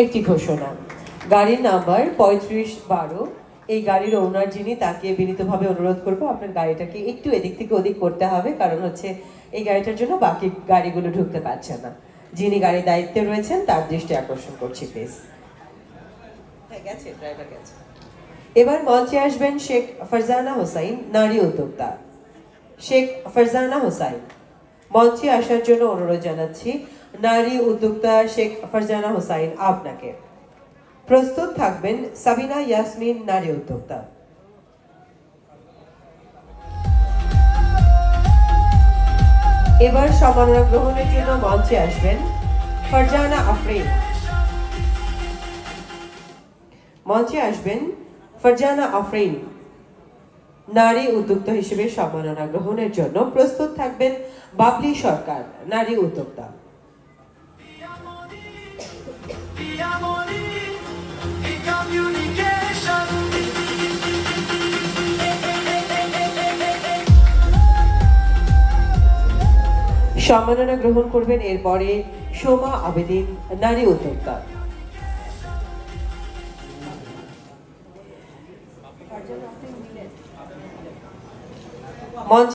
একটি ঘোষণা, গাড়ির নাম্বার 3512, এই গাড়ির ওনার যিনি, তাকে বিনীতভাবে অনুরোধ করবো আপনার গাড়িটাকে একটু এদিক থেকে ওদিক করতে হবে, কারণ হচ্ছে এই গাড়িটার জন্য বাকি গাড়িগুলো ঢুকতে পারছে না। যিনি গাড়ির দায়িত্বে রয়েছেন তার দৃষ্টি আকর্ষণ করছি প্লিজ। গেছে, ড্রাইভার গেছে। এবার মঞ্চে আসবেন শেখ ফারজানা হোসাইন, নারী উদ্যোক্তা। শেখ ফারজানা হোসাইন, মঞ্চে আসার জন্য অনুরোধ জানাচ্ছি। নারী উদ্যোক্তা শেখ ফারজানা হোসাইন, আপনাকে। প্রস্তুত থাকবেন সাবিনা ইয়াসমিন, নারী উদ্যোক্তা। এবার সম্মাননা গ্রহণের জন্য মঞ্চে আসবেন ফারজানা আফরিন। মঞ্চে আসবেন ফারজানা আফরিন, নারী উদ্যোক্তা হিসেবে সম্মাননা গ্রহণের জন্য। প্রস্তুত থাকবেন বাবলি সরকার, নারী উদ্যোক্তা। সম্মাননা গ্রহণ করবেন এরপরে সোমা আবেদিন, নারী উদ্যোক্তা।